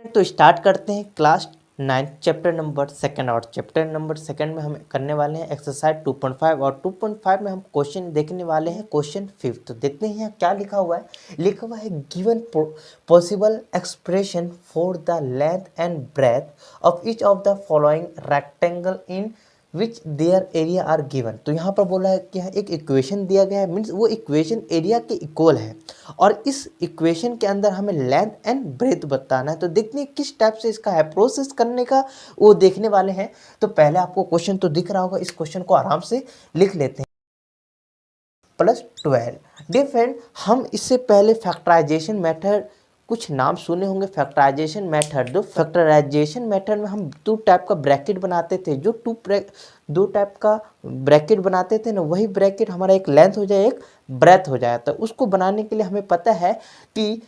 तो स्टार्ट करते हैं क्लास 9 चैप्टर नंबर सेकंड। और चैप्टर नंबर सेकंड में हम करने वाले हैं एक्सरसाइज 2.5 और 2.5 में हम क्वेश्चन देखने वाले हैं क्वेश्चन 5। तो देखते हैं यहाँ क्या लिखा हुआ है। लिखा हुआ है given possible expression for the length and breadth of each of the following rectangle in which their area are given. तो यहाँ पर बोला है कि यहाँ एक इक्वेशन दिया गया है, मीन्स वो इक्वेशन एरिया के इक्वल है और इस इक्वेशन के अंदर हमें लेंथ एंड ब्रेथ बताना है। तो देखते हैं किस टाइप से इसका है प्रोसेस करने का, वो देखने वाले हैं। तो पहले आपको क्वेश्चन तो दिख रहा होगा, इस क्वेश्चन को आराम से लिख लेते हैं। +12 डियर फ्रेंड, हम इससे पहले फैक्टराइजेशन मेथड कुछ नाम सुने होंगे। फैक्टराइजेशन मेथड, तो फैक्टराइजेशन मेथड में हम दो टाइप का ब्रैकेट बनाते थे। जो दो टाइप का ब्रैकेट बनाते थे ना, वही ब्रैकेट हमारा एक लेंथ हो जाए एक ब्रेथ हो जाए। तो उसको बनाने के लिए हमें पता है कि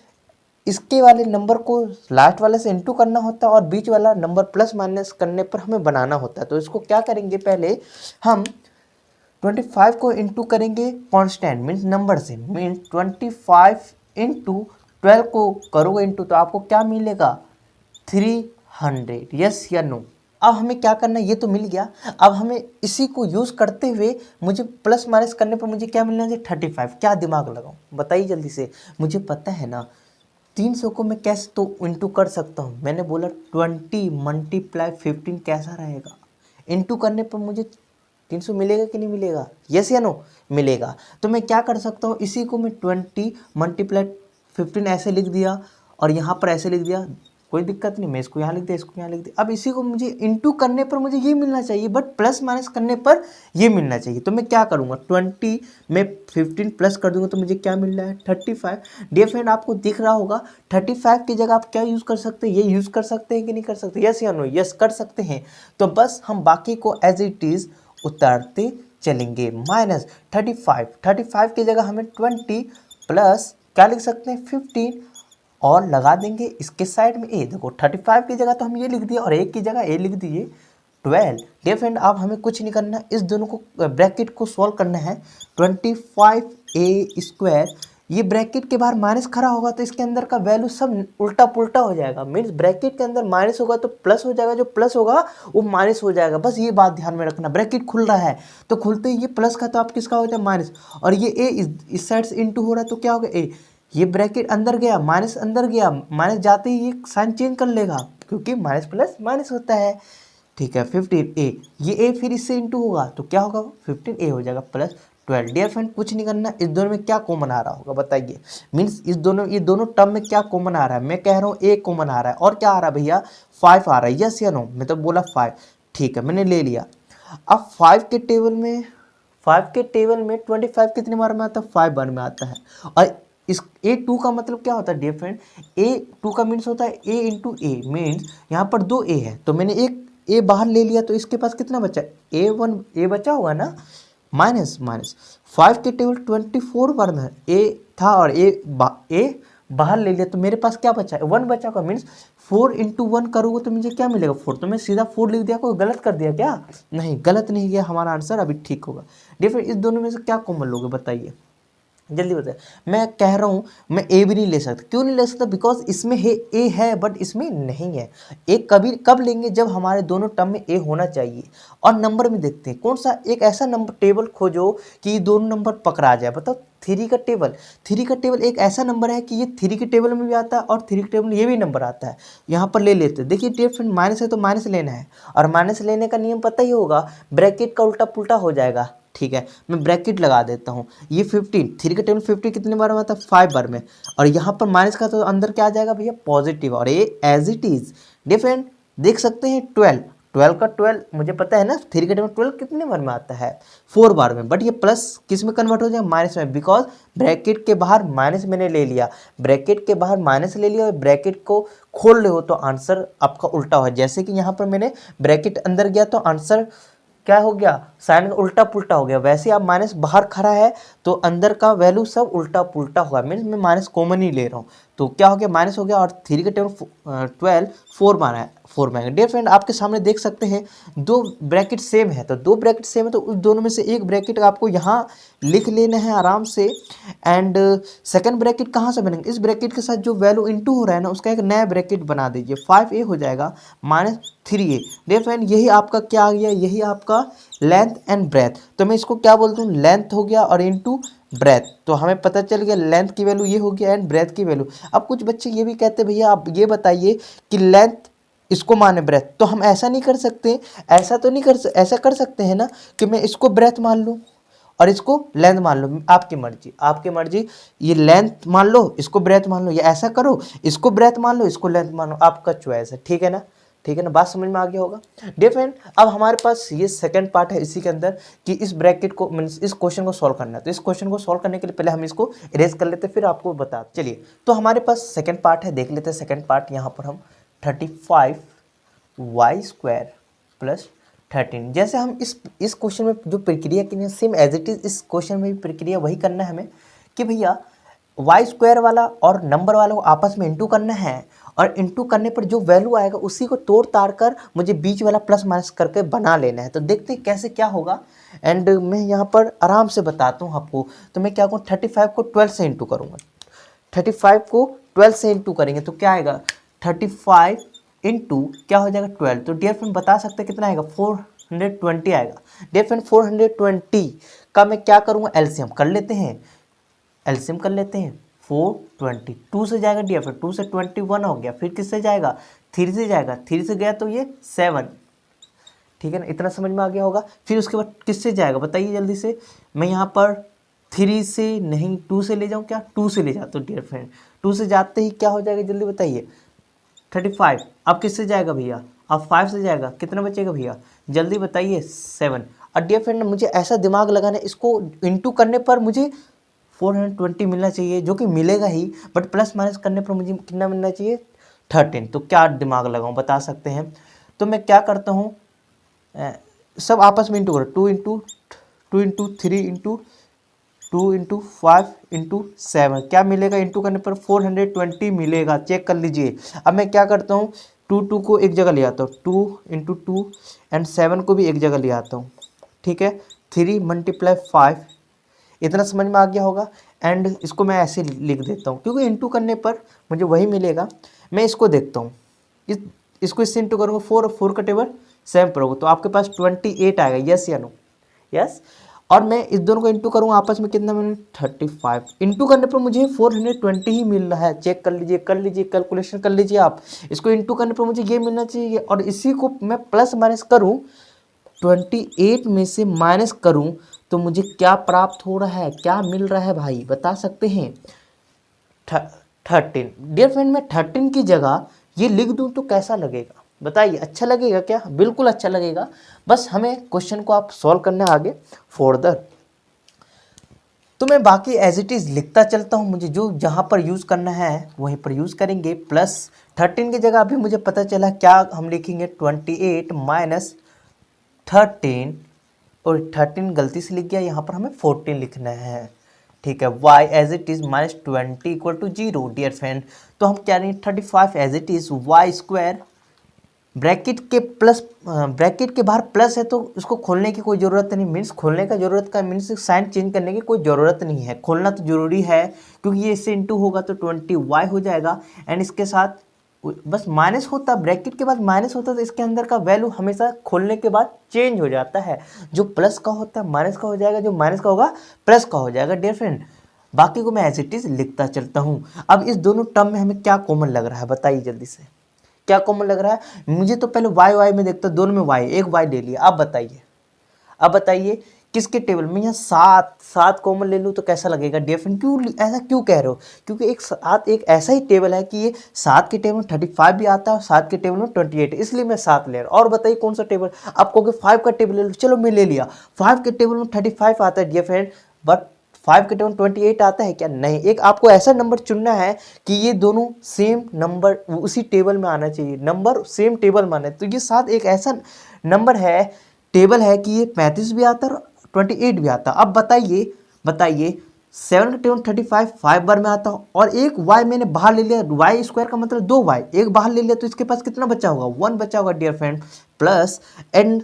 इसके वाले नंबर को लास्ट वाले से इंटू करना होता है और बीच वाला नंबर प्लस माइनस करने पर हमें बनाना होता है। तो इसको क्या करेंगे, पहले हम 25 को इंटू करेंगे कांस्टेंट मीन्स नंबर से, मीन्स 25 इंटू 12 को करोगे इंटू, तो आपको क्या मिलेगा 300। यस या नो। अब हमें क्या करना है, ये तो मिल गया। अब हमें इसी को यूज़ करते हुए मुझे प्लस माइनस करने पर मुझे क्या मिलना है 35। क्या दिमाग लगाऊं बताइए जल्दी से। मुझे पता है ना 300 को मैं कैसे तो इंटू कर सकता हूँ। मैंने बोला 20 मल्टीप्लाई 15 कैसा रहेगा। इंटू करने पर मुझे 300 मिलेगा कि नहीं मिलेगा, यस या नो मिलेगा। तो मैं क्या कर सकता हूँ, इसी को मैं 20 मल्टीप्लाई 15 ऐसे लिख दिया और यहाँ पर ऐसे लिख दिया, कोई दिक्कत नहीं। मैं इसको यहाँ लिख दिया, इसको यहाँ लिख दिया। अब इसी को मुझे इंटू करने पर मुझे ये मिलना चाहिए, बट प्लस माइनस करने पर ये मिलना चाहिए। तो मैं क्या करूँगा 20 में 15 प्लस कर दूंगा तो मुझे क्या मिल रहा है 35। डियर फ्रेंड, आपको दिख रहा होगा 35 की जगह आप क्या यूज़ कर सकते हैं, ये यूज़ कर सकते हैं कि नहीं कर सकते, यस या नो, यस कर सकते हैं। तो बस हम बाकी को एज इट इज़ उतारते चलेंगे। -35 की जगह हमें 20 प्लस क्या लिख सकते हैं 15 और लगा देंगे इसके साइड में ए। देखो 35 की जगह तो हम ये लिख दिए और एक की जगह ए लिख दिए 12। डियर फ्रेंड, अब हमें कुछ नहीं करना, इस दोनों को ब्रैकेट को सॉल्व करना है। 25a², ये ब्रैकेट के बाहर माइनस खड़ा होगा तो इसके अंदर का वैल्यू सब उल्टा पुल्टा हो जाएगा। मीन्स ब्रैकेट के अंदर माइनस होगा तो प्लस हो जाएगा, जो प्लस होगा वो माइनस हो जाएगा। बस ये बात ध्यान में रखना। ब्रैकेट खुल रहा है तो खुलते ही ये प्लस का तो आप किसका हो जाए माइनस, और ये ए इस साइड से इंटू हो रहा है तो क्या होगा ए। ये ब्रैकेट अंदर गया, माइनस अंदर गया, माइनस जाते ही ये साइन चेंज कर लेगा क्योंकि माइनस प्लस माइनस होता है। ठीक है 15a, ये a फिर इससे इंटू होगा तो क्या होगा 15a हो जाएगा +12। डियर फ्रेंड, कुछ नहीं करना, इस दोनों में क्या कॉमन आ रहा होगा बताइए। मीन्स ये दोनों टर्म में क्या कॉमन आ रहा है। मैं कह रहा हूँ a कॉमन आ रहा है और क्या आ रहा है भैया 5 आ रहा है, यस या नो। मैं तो बोला 5, ठीक है मैंने ले लिया। अब 5 के टेबल में 25 कितने बार में आता है 5 बार में आता है। और इस A2 का मतलब क्या होता है डियर फ्रेंड, A2 का मीन्स होता है A इंटू ए, मीन्स यहाँ पर 2 A है तो मैंने एक A बाहर ले लिया तो इसके पास कितना बचा A1, A बचा होगा ना, माइनस 5 के टेबल 24 बार में A था और A बाहर ले लिया तो मेरे पास क्या बचा 1 बचा होगा। मीन्स 4 इंटू 1 करोगे तो मुझे क्या मिलेगा 4। तो मैं सीधा 4 लिख दिया, कोई गलत कर दिया क्या, नहीं गलत नहीं किया, हमारा आंसर अभी ठीक होगा। डिफरेंट इस दोनों में से क्या कॉमन लोगे बताइए जल्दी बताइए। मैं कह रहा हूँ मैं ए भी नहीं ले सकता, क्यों नहीं ले सकता, बिकॉज इसमें है ए है बट इसमें नहीं है। ए कब लेंगे जब हमारे दोनों टर्म में ए होना चाहिए। और नंबर में देखते हैं कौन सा एक ऐसा नंबर टेबल खोजो कि ये दोनों नंबर पकड़ा जाए। बताओ 3 का टेबल एक ऐसा नंबर है कि ये 3 के टेबल में भी आता है और 3 के टेबल में ये भी नंबर आता है। यहाँ पर ले लेते हैं, देखिए डियर फ्रेंड माइनस है तो माइनस लेना है और माइनस लेने का नियम पता ही होगा, ब्रैकेट का उल्टा पुल्टा हो जाएगा। ठीक है मैं ब्रैकेट लगा देता हूँ। ये 15 3 का टेबल 50 कितने बार में आता है 5 बार में, और यहाँ पर माइनस का तो अंदर क्या आ जाएगा भैया पॉजिटिव, और ये एज इट इज। डिफरेंट देख सकते हैं 12 का 12 मुझे पता है ना, 3 का टेबल 12 कितने बार में आता है 4 बार में, बट ये प्लस किस में कन्वर्ट हो जाएगा माइनस में, बिकॉज ब्रैकेट के बाहर माइनस मैंने ले लिया, ब्रैकेट के बाहर माइनस ले लिया और ब्रैकेट को खोल रहे हो तो आंसर आपका उल्टा हो। जैसे कि यहाँ पर मैंने ब्रैकेट अंदर गया तो आंसर क्या हो गया साइन का उल्टा पुल्टा हो गया। वैसे आप माइनस बाहर खड़ा है तो अंदर का वैल्यू सब उल्टा पुल्टा हुआ, मीन्स मैं माइनस कॉमन ही ले रहा हूँ। तो क्या हो गया माइनस हो गया, और 3 के टेबल 12 4 माना है, 4 में आएगा। डियर फ्रेंड आपके सामने देख सकते हैं दो ब्रैकेट सेम है, तो दो ब्रैकेट सेम है तो उस दोनों में से एक ब्रैकेट आपको यहाँ लिख लेना है आराम से। एंड सेकंड ब्रैकेट कहाँ से बनेंगे, इस ब्रैकेट के साथ जो वैल्यू इनटू हो रहा है ना उसका एक नया ब्रैकेट बना दीजिए, 5a हो जाएगा माइनस 3a। डियर फ्रेंड यही आपका क्या आ गया, यही आपका लेंथ एंड ब्रेथ। तो मैं इसको क्या बोलता हूँ, लेंथ हो गया और इनटू ब्रेथ, तो हमें पता चल गया लेंथ की वैल्यू ये हो गया एंड ब्रेथ की वैल्यू। अब कुछ बच्चे ये भी कहते हैं भैया आप ये बताइए कि लेंथ इसको माने ब्रेथ, तो हम ऐसा नहीं कर सकते, ऐसा तो नहीं ऐसा कर सकते हैं ना कि मैं इसको ब्रेथ मान लूँ और इसको लेंथ मान लो, आपकी मर्जी, आपकी मर्जी। ये लेंथ मान लो, इसको ब्रेथ मान लो, या ऐसा करो इसको ब्रेथ मान लो, इसको लेंथ मान लो, आपका चॉइस है, ठीक है ना, ठीक है ना, बात समझ में आ गया होगा। डियर फ्रेंड अब हमारे पास ये सेकंड पार्ट है इसी के अंदर कि इस ब्रैकेट को मीन्स इस क्वेश्चन को सॉल्व करना है। तो इस क्वेश्चन को सॉल्व करने के लिए पहले हम इसको इरेज कर लेते हैं, फिर आपको बता। चलिए तो हमारे पास सेकंड पार्ट है, देख लेते हैं सेकंड पार्ट। यहाँ पर हम 35y² प्लस 13, जैसे हम इस क्वेश्चन में जो प्रक्रिया की है सेम एज इट इज इस क्वेश्चन में भी प्रक्रिया वही करना है हमें कि भैया y² वाला और नंबर वाला को आपस में इंटू करना है, और इंटू करने पर जो वैल्यू आएगा उसी को तोड़ ताड़ कर मुझे बीच वाला प्लस माइनस करके बना लेना है। तो देखते हैं कैसे क्या होगा, एंड मैं यहाँ पर आराम से बताता हूँ आपको। तो मैं क्या करूँ, 35 को 12 से इंटू करूँगा, 35 को 12 से इंटू करेंगे तो क्या आएगा, 35 इंटू क्या हो जाएगा 12। तो डियर फ्रेंड बता सकते हैं कितना आएगा, 420 आएगा। डियर फ्रेंड 420 का मैं क्या करूँगा, एलसीएम कर लेते हैं, एलसीएम कर लेते हैं। 420 2 से जाएगा डियर फ्रेंड, 2 से 21 हो गया, फिर किससे जाएगा, 3 से जाएगा, 3 से गया तो ये 7, ठीक है ना, इतना समझ में आ गया होगा। फिर उसके बाद किससे जाएगा बताइए जल्दी से, मैं यहाँ पर 3 से नहीं 2 से ले जाऊँ क्या, 2 से ले जाता हूँ डियर फ्रेंड, 2 से जाते ही क्या हो जाएगा जल्दी बताइए, 35। अब किससे जाएगा भैया, अब 5 से जाएगा, कितना बचेगा भैया जल्दी बताइए, 7। और डियर फ्रेंड मुझे ऐसा दिमाग लगाना है, इसको इंटू करने पर मुझे 420 मिलना चाहिए, जो कि मिलेगा ही, बट प्लस माइनस करने पर मुझे कितना मिलना चाहिए, 13। तो क्या दिमाग लगाऊं बता सकते हैं। तो मैं क्या करता हूँ, सब आपस में इंटू करो, 2 इंटू 3 इंटू 2 इंटू 5 इंटू 7, क्या मिलेगा इंटू करने पर 420 मिलेगा, चेक कर लीजिए। अब मैं क्या करता हूँ, 2 को एक जगह ले आता हूँ, 2 इंटू 2 एंड 7 को भी एक जगह ले आता हूँ, ठीक है, 3 × 5, इतना समझ में आ गया होगा। एंड इसको मैं ऐसे लिख देता हूँ क्योंकि इंटू करने पर मुझे वही मिलेगा। मैं इसको देखता हूँ, इसको इससे इंटू करूँगा, 4 और 4 का टेबल 7 पर होगा, तो आपके पास 28 आएगा, यस या नो, यस। और मैं इस दोनों को इंटू करूँगा आपस में, कितना मिले 35, इंटू करने पर मुझे 420 ही मिल रहा है, चेक कर लीजिए, कैलकुलेशन कर लीजिए आप। इसको इंटू करने पर मुझे ये मिलना चाहिए, और इसी को मैं प्लस माइनस करूँ, 28 में से माइनस करूँ तो मुझे क्या प्राप्त हो रहा है, क्या मिल रहा है भाई बता सकते हैं, 13। डियर फ्रेंड मैं 13 की जगह ये लिख दूं तो कैसा लगेगा बताइए, अच्छा लगेगा क्या, बिल्कुल अच्छा लगेगा। बस हमें क्वेश्चन को आप सॉल्व करना आगे फर्दर। तो मैं बाकी एज इट इज़ लिखता चलता हूँ, मुझे जो जहाँ पर यूज़ करना है वहीं पर यूज़ करेंगे। प्लस 13 की जगह अभी मुझे पता चला क्या हम लिखेंगे, 28 माइनस 13, और 13 गलती से लिख गया, यहाँ पर हमें 14 लिखना है, ठीक है। y as it is minus 20 equal to 0 dear friend. तो हम क्या लेंगे, 35 as it is y², bracket के बाहर प्लस है तो उसको खोलने की कोई ज़रूरत नहीं, मीन्स खोलने का ज़रूरत का मीन्स साइन चेंज करने की कोई ज़रूरत नहीं है, खोलना तो ज़रूरी है क्योंकि ये इससे इंटू होगा तो 20y हो जाएगा। एंड इसके साथ बस माइनस होता, ब्रैकेट के बाद माइनस होता तो इसके अंदर का वैल्यू हमेशा खोलने के बाद चेंज हो जाता है, जो प्लस का होता है माइनस का हो जाएगा, जो माइनस का होगा प्लस का हो जाएगा डियर फ्रेंड। बाकी को मैं एज इट इज़ लिखता चलता हूँ। अब इस दोनों टर्म में हमें क्या कॉमन लग रहा है बताइए जल्दी से, क्या कॉमन लग रहा है मुझे, तो पहले y में देखता हूँ, दोनों में y, एक y ले लिया। अब बताइए किसके टेबल में, यहाँ 7 कॉमन ले लूँ तो कैसा लगेगा डियर फ्रेंड, ऐसा क्यों कह रहे हो, क्योंकि एक ऐसा ही टेबल है कि ये 7 के टेबल में 35 भी आता है और 7 के टेबल में 28, इसलिए मैं 7 ले रहा हूँ। और बताइए कौन सा टेबल, आप कहोगे 5 का टेबल ले लो, चलो मैं ले लिया, 5 के टेबल में 35 आता है डियर फ्रेंड, बट 5 के टेबल 28 आता है क्या, नहीं। एक आपको ऐसा नंबर चुनना है कि ये दोनों सेम नंबर उसी टेबल में आना चाहिए, नंबर सेम टेबल में आना है। तो ये 7 एक ऐसा नंबर है, टेबल है कि ये 35 भी आता है और 28 भी आता है। अब बताइए 7 का टेबल 35 5 बार में आता हूँ, और एक y मैंने बाहर ले लिया, y स्क्वायर का मतलब 2y, एक बाहर ले लिया तो इसके पास कितना बचा होगा, 1 बचा होगा डियर फ्रेंड। प्लस एंड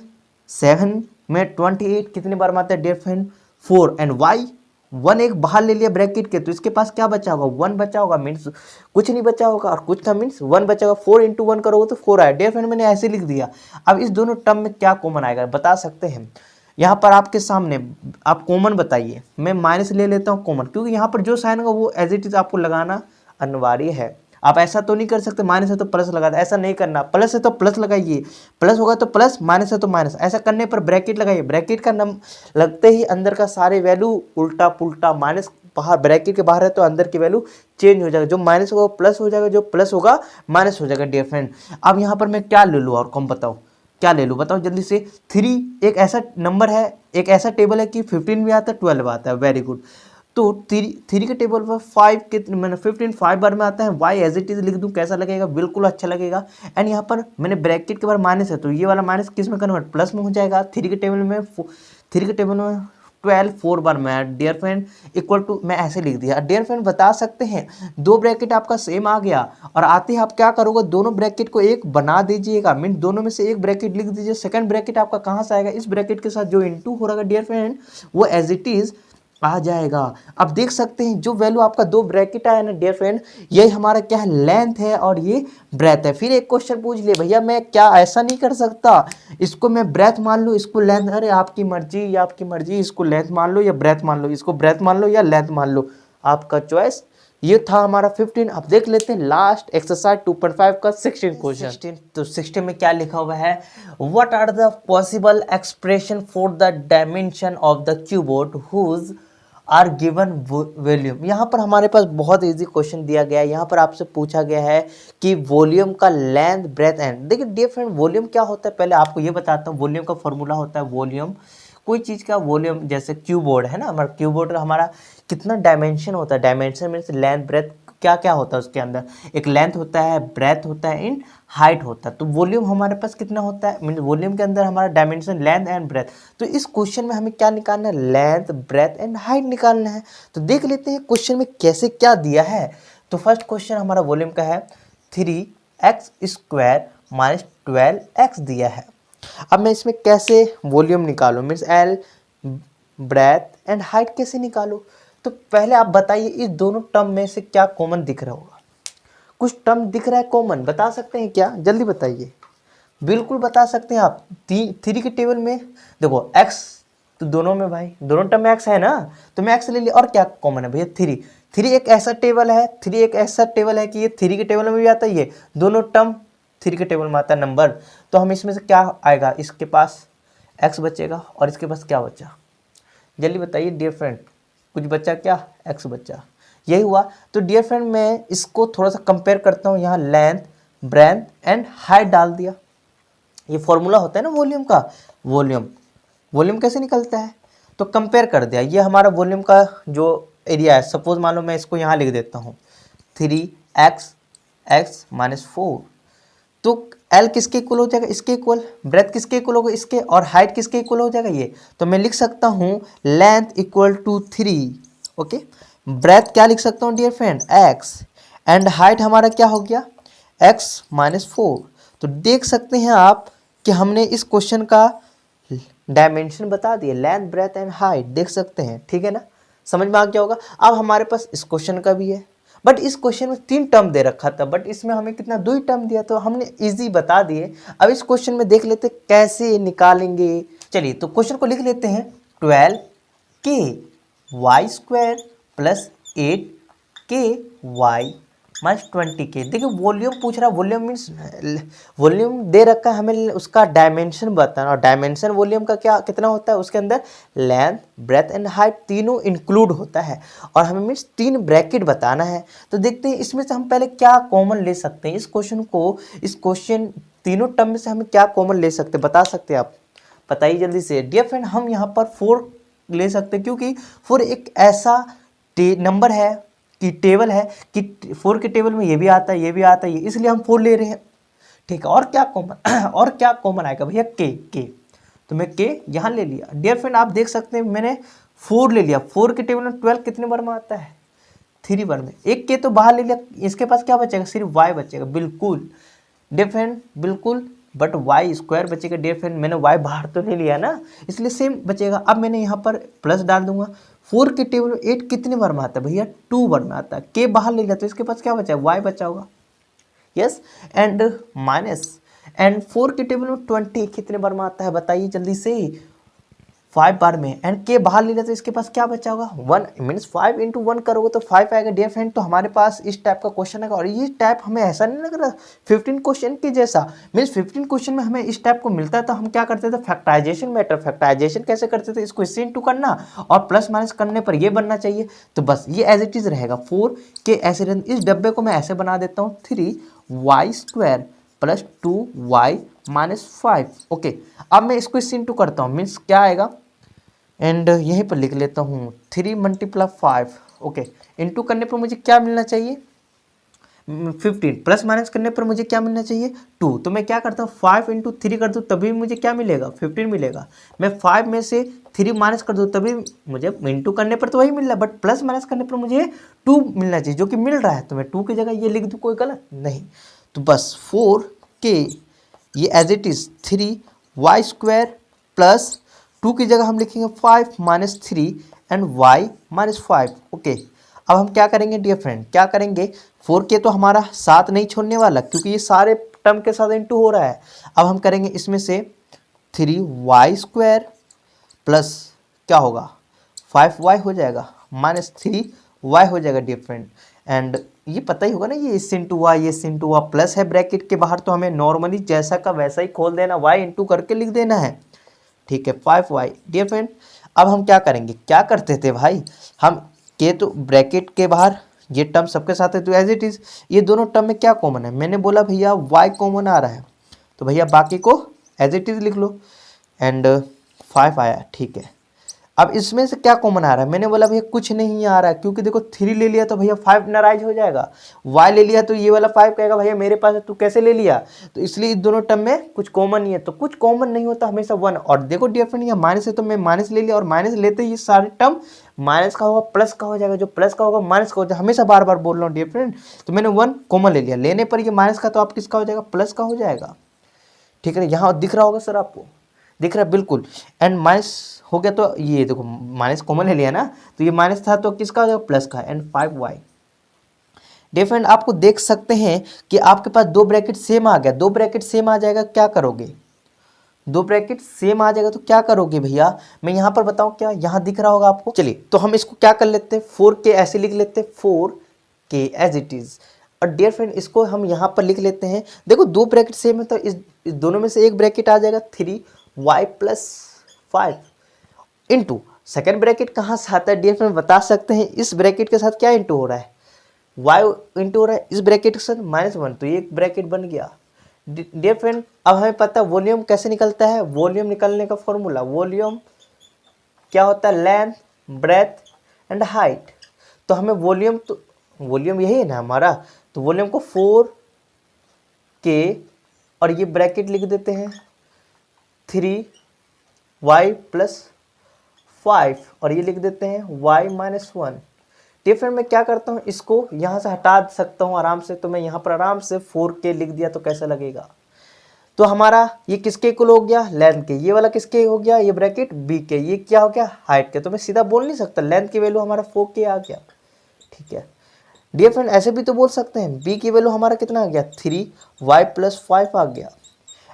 7 में 28 कितने बार में आता है डियर फ्रेंड, 4, एंड y 1 एक बाहर ले लिया ब्रैकेट के तो इसके पास क्या बचा होगा, 1 बचा होगा, मीन्स कुछ नहीं बचा होगा, और कुछ का मीन्स 1 बचा होगा। 4 इंटू 1 करोगे तो 4 आया डियर फ्रेंड, मैंने ऐसे लिख दिया। अब इस दोनों टर्म में क्या कॉमन आएगा बता सकते हैं, यहाँ पर आपके सामने आप कॉमन बताइए, मैं माइनस ले लेता हूँ कॉमन, क्योंकि यहाँ पर जो साइन होगा वो एज इट इज आपको लगाना अनिवार्य है। आप ऐसा तो नहीं कर सकते माइनस है तो प्लस लगा दे, ऐसा नहीं करना, प्लस है तो प्लस लगाइए, प्लस होगा तो प्लस, माइनस है तो माइनस, ऐसा करने पर ब्रैकेट लगाइए, ब्रैकेट का नम लगते ही अंदर का सारे वैल्यू उल्टा पुल्टा, माइनस बाहर ब्रैकेट के बाहर है तो अंदर की वैल्यू चेंज हो जाएगा, जो माइनस होगा वो प्लस हो जाएगा, जो प्लस होगा माइनस हो जाएगा डियर फ्रेंड। अब यहाँ पर मैं क्या ले लूँ और कम बताओ, क्या ले लूँ बताओ जल्दी से। 3 एक ऐसा नंबर है, एक ऐसा टेबल है कि 15 भी आता है 12 आता है, वेरी गुड। तो 3 के टेबल पर 5 के मैंने 15 5 बार में आता है, y एज इट इज लिख दूँ, कैसा लगेगा, बिल्कुल अच्छा लगेगा। एंड यहाँ पर मैंने ब्रैकेट के बाद माइनस है तो ये वाला माइनस किस में कन्वर्ट, प्लस में हो जाएगा। 3 के टेबल में 12 4 बार में डियर फ्रेंड इक्वल टू, मैं ऐसे लिख दिया डियर फ्रेंड। बता सकते हैं दो ब्रैकेट आपका सेम आ गया, और आते ही आप क्या करोगे, दोनों ब्रैकेट को एक बना दीजिएगा, मीन दोनों में से एक ब्रैकेट लिख दीजिए। सेकंड ब्रैकेट आपका कहाँ से आएगा, इस ब्रैकेट के साथ जो इनटू हो रहा है डियर फ्रेंड वो एज इट इज आ जाएगा। अब देख सकते हैं जो वैल्यू आपका दो ब्रैकेट आया ना डियर फ्रेंड, यही हमारा क्या है, लेंथ है और ये ब्रेथ है। फिर एक क्वेश्चन पूछ लिए भैया मैं क्या ऐसा नहीं कर सकता, इसको मैं ब्रेथ मान लूँ इसको लेंथ, अरे आपकी मर्जी या आपकी मर्जी, इसको लेंथ मान लो या ब्रेथ मान लो, इसको ब्रेथ मान लो या लेंथ मान लो, आपका चॉइस। ये था हमारा 15। अब देख लेते हैं लास्ट एक्सरसाइज 2.5 का 16 क्वेश्चन। तो 16 में क्या लिखा हुआ है, what are the possible expression for the dimension of the cuboid whose are given volume. यहाँ पर हमारे पास बहुत इजी क्वेश्चन दिया गया है। यहाँ पर आपसे पूछा गया है कि वॉल्यूम का लेंथ ब्रेथ एंड, देखिए डियर फ्रेंड वॉल्यूम क्या होता है, पहले आपको ये बताता हूँ। वॉल्यूम का फॉर्मूला होता है, वॉल्यूम कोई चीज़ का वॉल्यूम, जैसे क्यूबोर्ड है ना, हमारा क्यूबोर्ड का हमारा कितना डायमेंशन होता है, डायमेंशन मीन्स लेंथ ब्रेथ, क्या क्या होता है उसके अंदर, एक लेंथ होता है, ब्रेथ होता है, इन हाइट होता है। तो वॉल्यूम हमारे पास कितना होता है, मीन वॉल्यूम के अंदर हमारा डायमेंशन लेंथ एंड ब्रेथ। तो इस क्वेश्चन में हमें क्या निकालना है, लेंथ ब्रेथ एंड हाइट निकालना है। तो देख लेते हैं क्वेश्चन में कैसे क्या दिया है। तो फर्स्ट क्वेश्चन हमारा वॉल्यूम का है 3x² माइनस 12x दिया है। अब मैं इसमें कैसे वॉल्यूम निकालूं, means L breadth and height कैसे निकालूं। तो पहले आप बताइए इस दोनों टर्म में से क्या कॉमन दिख रहा होगा, कुछ टर्म दिख रहा है कॉमन, बता सकते हैं क्या, जल्दी बताइए। बिल्कुल बता सकते हैं आप। 3 के टेबल में देखो x, तो दोनों में भाई दोनों टर्म में x है ना, तो मैं x ले लिया। और क्या कॉमन है भैया, 3 एक ऐसा टेबल है, 3 एक ऐसा टेबल है कि ये 3 के टेबल में भी आता है, ये दोनों टर्म 3 के टेबल में आता है नंबर। तो हम इसमें से क्या आएगा, इसके पास x बचेगा और इसके पास क्या बचा, जल्दी बताइए डियर फ्रेंड, कुछ बचा क्या, x बचा, यही हुआ। तो डियर फ्रेंड मैं इसको थोड़ा सा कंपेयर करता हूँ, यहाँ लेंथ ब्रेथ एंड हाइट डाल दिया। ये फॉर्मूला होता है ना वॉल्यूम का, वॉल्यूम कैसे निकलता है, तो कंपेयर कर दिया। ये हमारा वॉल्यूम का जो एरिया है, सपोज मान लो मैं इसको यहाँ लिख देता हूँ 3x माइनस 4। तो L किसके इक्वल हो जाएगा, इसके इक्वल, ब्रेथ किसके इक्वल होगा, इसके, और हाइट किसके इक्वल हो जाएगा, ये। तो मैं लिख सकता हूँ length equal to 3, okay. Breadth क्या लिख सकता हूँ dear friend, x, and height हमारा क्या हो गया, x माइनस 4। तो देख सकते हैं आप कि हमने इस क्वेश्चन का डायमेंशन बता दिए, लेंथ ब्रेथ एंड हाइट, देख सकते हैं, ठीक है ना, समझ में आ गया होगा। अब हमारे पास इस क्वेश्चन का भी है, बट इस क्वेश्चन में 3 टर्म दे रखा था, बट इसमें हमें कितना 2 ही टर्म दिया, तो हमने इजी बता दिए। अब इस क्वेश्चन में देख लेते कैसे निकालेंगे। चलिए तो क्वेश्चन को लिख लेते हैं, 12ky² plus 8ky minus 20k। देखिए वॉल्यूम पूछ रहा है, वॉल्यूम मीन्स वॉल्यूम दे रखा है, हमें उसका डायमेंशन बताना, और डायमेंशन वॉल्यूम का क्या कितना होता है, उसके अंदर लेंथ ब्रेथ एंड हाइट तीनों इंक्लूड होता है, और हमें मीन्स 3 ब्रैकेट बताना है। तो देखते हैं इसमें से हम पहले क्या कॉमन ले सकते हैं, इस क्वेश्चन तीनों टर्म में से हमें क्या कॉमन ले सकते हैं, बता सकते हैं आप, बताइए जल्दी से। डियर फ्रेंड हम यहाँ पर 4 ले सकते हैं, क्योंकि 4 एक ऐसा नंबर है कि टेबल है कि 4 के टेबल में ये भी आता है, ये भी आता है, इसलिए हम 4 ले रहे हैं, ठीक है। और क्या कॉमन और क्या कॉमन आएगा भैया, के। तो मैं के यहाँ ले लिया। डियर फ्रेंड आप देख सकते हैं मैंने 4 ले लिया, 4 के टेबल में 12 कितने बार में आता है, 3 बार में। एक के तो बाहर ले लिया, इसके पास क्या बचेगा, सिर्फ y बचेगा। बिल्कुल डियर फ्रेंड, बिल्कुल, बट y स्क्वायर बचेगा डियर फ्रेंड, मैंने y बाहर तो नहीं लिया ना, इसलिए सेम बचेगा। अब मैंने यहाँ पर प्लस डाल दूंगा। 4 के टेबल में 8 कितने बार में आता है भैया, 2 बार में आता है। के बाहर ले लिया तो इसके पास क्या बचा है, y बचा होगा। यस, एंड माइनस, एंड 4 के टेबल में 20 कितने बार में आता है बताइए जल्दी से, 5 बार में। एंड के बाहर ले लिया तो इसके पास क्या बचा होगा, 1, मीन्स 5 × 1 करोगे तो 5 आएगा डियर फ्रेंड। तो हमारे पास इस टाइप का क्वेश्चन आएगा, और ये टाइप हमें ऐसा नहीं लग रहा 15 क्वेश्चन के जैसा, मीन्स 15 क्वेश्चन में हमें इस टाइप को मिलता है तो हम क्या करते थे, फैक्टराइजेशन मेथड। फैक्टराइजेशन कैसे करते थे, इसको इससे इंटू करना और प्लस माइनस करने पर ये बनना चाहिए। तो बस ये एज इट इज रहेगा, 4 के ऐसे रहने। इस डब्बे को मैं ऐसे बना देता हूँ, 3y² + 2y - 5। ओके, अब मैं इसको इससे इंटू करता हूँ, मीन्स क्या आएगा, एंड यहीं पर लिख लेता हूँ 3 × 5। ओके, इंटू करने पर मुझे क्या मिलना चाहिए, 15, प्लस माइनस करने पर मुझे क्या मिलना चाहिए, 2। तो मैं क्या करता हूँ, 5 × 3 कर दूँ तभी मुझे क्या मिलेगा, 15 मिलेगा। मैं 5 में से 3 माइनस कर दूँ तभी मुझे, इंटू करने पर तो वही मिल रहा है, बट प्लस माइनस करने पर मुझे 2 मिलना चाहिए, जो कि मिल रहा है। तो मैं 2 की जगह ये लिख दूँ, कोई गलत नहीं। तो बस 4 के ये एज इट इज 3y² + 2 की जगह हम लिखेंगे 5 - 3 एंड y - 5। ओके, अब हम क्या करेंगे डियर फ्रेंड, क्या करेंगे, 4 के तो हमारा साथ नहीं छोड़ने वाला क्योंकि ये सारे टर्म के साथ इंटू हो रहा है। अब हम करेंगे इसमें से 3y² प्लस क्या होगा, 5y हो जाएगा, -3y हो जाएगा डियर फ्रेंड। एंड ये पता ही होगा ना, ये s × y, ये s × y प्लस है ब्रैकेट के बाहर, तो हमें नॉर्मली जैसा का वैसा ही खोल देना, y इंटू करके लिख देना है। ठीक है, 5y डियर फ्रेंड। अब हम क्या करेंगे, क्या करते थे भाई, हम के तो ब्रैकेट के बाहर ये टर्म सबके साथ है तो एज इट इज, ये दोनों टर्म में क्या कॉमन है, मैंने बोला भैया y कॉमन आ रहा है, तो भैया बाकी को एज इट इज लिख लो। एंड 5 आया, ठीक है। अब इसमें से क्या कॉमन आ रहा है, मैंने बोला भैया कुछ नहीं आ रहा है, क्योंकि देखो 3 ले लिया तो भैया 5 नाराज हो जाएगा, y ले लिया तो ये वाला 5 कहेगा भैया मेरे पास है तू कैसे ले लिया, तो इसलिए इस दोनों टर्म में कुछ कॉमन नहीं है। तो कुछ कॉमन नहीं होता हमेशा 1। और देखो डियर फ्रेंड, यहाँ माइनस है तो मैं माइनस ले लिया, और माइनस लेते ही ये सारे टर्म माइनस का होगा प्लस का हो जाएगा, जो प्लस का होगा माइनस का हो जाएगा, हमेशा बार बार बोल रहा हूँ डियर फ्रेंड। तो मैंने 1 कॉमन ले लिया, लेने पर ये माइनस का तो आप किसका हो जाएगा, प्लस का हो जाएगा। ठीक है, यहाँ दिख रहा होगा सर, आपको दिख रहा है बिल्कुल। एंड माइनस हो गया तो ये देखो माइनस कॉमन ले लिया ना, तो ये माइनस था तो किसका हो जाएगा, प्लस का। एंड 5y डियर फ्रेंड, आपको देख सकते हैं कि आपके पास 2 ब्रैकेट सेम आ गया। 2 ब्रैकेट सेम आ जाएगा, क्या करोगे, 2 ब्रैकेट सेम आ जाएगा तो क्या करोगे भैया, मैं यहाँ पर बताऊँ क्या, यहाँ दिख रहा होगा आपको। चलिए तो हम इसको क्या कर लेते हैं, 4 के ऐसे लिख लेते हैं, 4 के एज इट इज। और डियर फ्रेंड इसको हम यहाँ पर लिख लेते हैं, देखो 2 ब्रैकेट सेम है तो इस दोनों में से एक ब्रैकेट आ जाएगा 3y + 5 इंटू सेकेंड ब्रैकेट कहाँ से आता है डियर फ्रेंड, बता सकते हैं, इस ब्रैकेट के साथ क्या इंटू हो रहा है, y इंटू हो रहा है, इस ब्रैकेट के साथ -1, तो ये एक ब्रैकेट बन गया डियर फ्रेंड। अब हमें पता है वॉल्यूम कैसे निकलता है, वॉल्यूम निकलने का फॉर्मूला, वॉल्यूम क्या होता है, लेंथ ब्रेथ एंड हाइट। तो हमें वॉल्यूम, तो वॉल्यूम यही है ना हमारा, तो वॉल्यूम को 4 के और ये ब्रैकेट लिख देते हैं 3y + 5 और ये लिख देते हैं y - 1। डियर फ्रेंड मैं क्या करता हूँ, इसको यहाँ से हटा सकता हूँ आराम से, तो मैं यहाँ पर आराम से 4 के लिख दिया तो कैसा लगेगा। तो हमारा ये किसके इक्वल हो गया, लेंथ के, ये वाला किसके हो गया, ये ब्रैकेट b के, ये क्या हो गया, हाइट के। तो मैं सीधा बोल नहीं सकता, लेंथ की वैल्यू हमारा 4 के आ गया। ठीक है डियर फ्रेंड, ऐसे भी तो बोल सकते हैं, b की वैल्यू हमारा कितना आ गया, 3y + 5 आ गया।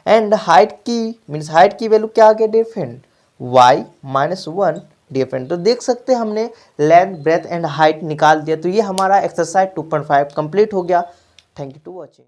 एंड हाइट की मीन्स हाइट की वैल्यू क्या आ गया dear friend, y - 1 dear friend. तो देख सकते हैं हमने लेंथ ब्रेथ एंड हाइट निकाल दिया। तो ये हमारा एक्सरसाइज 2.5 कंप्लीट हो गया। Thank you to watching.